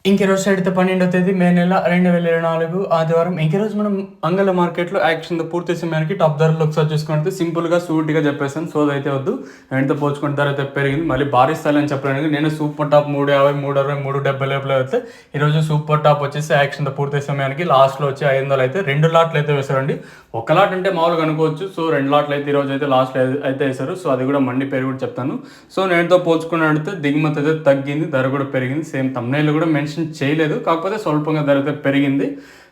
ఇంకీరోజు అయితే 12వ తేదీ మే నెల 2024 ఆదివారం. ఇంకీరోజు మనం అంగళ్ళ మార్కెట్‌లో యాక్షన్‌తో పూర్తి సమయానికి టాప్ ధరలు ఒకసారి చూసుకుంటే సింపుల్‌గా సూటిగా చెప్పేసాను. సోదైతే వద్దు. దానితో పోల్చుకుంటే ధర అయితే పెరిగింది. మళ్ళీ భారీ స్థాయిలో అని చెప్పడానికి నేను సూపర్ టాప్ 350, 360, 370 లోపల అయితే ఈరోజు సూపర్ టాప్ వచ్చేసి యాక్షన్‌తో పూర్తి సమయానికి లాస్ట్‌లో వచ్చి 500 అయితే 2 లాట్లు అయితే వేశారండి. ఒక లాట్ అంటే మామూలుగా అనుకోవచ్చు. సో 2 లాట్లు అయితే ఈరోజు అయితే లాస్ట్‌లో అయితే వేశారు. సో అది కూడా మండి పేరు కూడా చెప్తాను. సో నేనుతో పోల్చుకున్నట్లయితే దిగుమతి అయితే తగ్గింది. ధర కూడా పెరిగింది. సేమ్ థంబ్‌నెయిల్‌లో కూడా మెన్షన్ చేయలేదు, కాకపోతే స్వల్పంగా ధర అయితే పెరిగింది.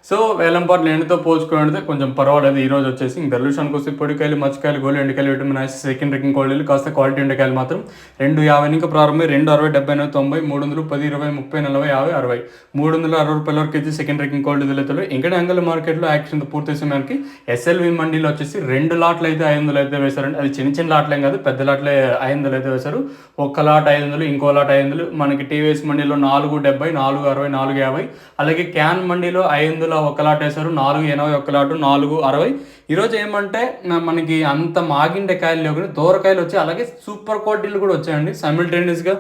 సో వేలంపాట్లు ఎండుతో పోల్చుకుంటే కొంచెం పర్వాలేదు. ఈ రోజు వచ్చేసి ఇంక ధరల విషయానికి వస్తే పొడికాయలు, మచ్చకాయలు, గోలు ఎండకాయలు, విటమిన్ ఐస్, సెకండ్ రేకింగ్ క్వాలిటీలు, కాస్త క్వాలిటీ ఎండకాయలు మాత్రం 250 నుంచి ప్రారంభమై 260, 70, 90, 300, 10, 20, 30, 40, 50, 60, 360 రూపాయల వరకు అయితే సెకండ్ రేకింగ్ క్వాలిటీ అయితే ఇంకా అంగళ మార్కెట్లో యాక్షన్ పూర్తి సమయానికి ఎస్ఎల్వి మండీలో వచ్చేసి 2 లాట్లు అయితే 500 అయితే వేశారండి. అది చిన్న చిన్న లాట్లేం కాదు, పెద్ద లాట్లే 500 అయితే వేశారు. ఒక్క లాట్ 500, ఇంకో లాట్ 500. మనకి టీవీఎస్ మండీలో 470, 460, 450, అలాగే క్యాన్ మండీలో 500 ఒక లాట్ వేశారు. 480 ఒక లాటు, 460. ఈరోజు ఏమంటే మనకి అంత మాగిండే కాయలు లేవు కానీ దూరకాయలు వచ్చాయి, అలాగే సూపర్ క్వాలిటీలు కూడా వచ్చాయండి. సైమిల్టేనియస్గా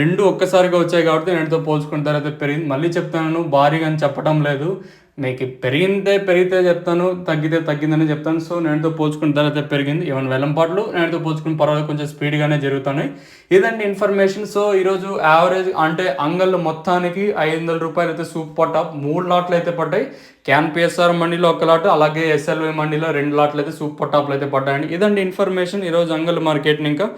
రెండు ఒక్కసారిగా వచ్చాయి కాబట్టి నేటితో పోల్చుకున్న తర్వాత పెరిగింది. మళ్ళీ చెప్తాను, భారీగా అని చెప్పడం లేదు. మీకు పెరిగితే చెప్తాను, తగ్గితే తగ్గిందని చెప్తాను. సో నేటితో పోల్చుకున్న తర్వాత పెరిగింది. ఏమైనా వెలంపాట్లు నేటితో పోల్చుకుని పర్వాలేదు, కొంచెం స్పీడ్గానే జరుగుతున్నాయి. ఇదండి ఇన్ఫర్మేషన్. సో ఈరోజు యావరేజ్ అంటే అంగళ్ళు మొత్తానికి 500 రూపాయలు అయితే సూపర్ టాప్ 3 లాట్లు అయితే పడ్డాయి. క్యాన్ పిఎస్ఆర్ మండీలో ఒక లాటు, అలాగే ఎస్ఎల్వి మండీలో 2 లాట్లు అయితే సూపర్ టాప్లు అయితే పడ్డాయండి. ఇదండి ఇన్ఫర్మేషన్ ఈరోజు అంగళ్ళు మార్కెట్ని ఇంకా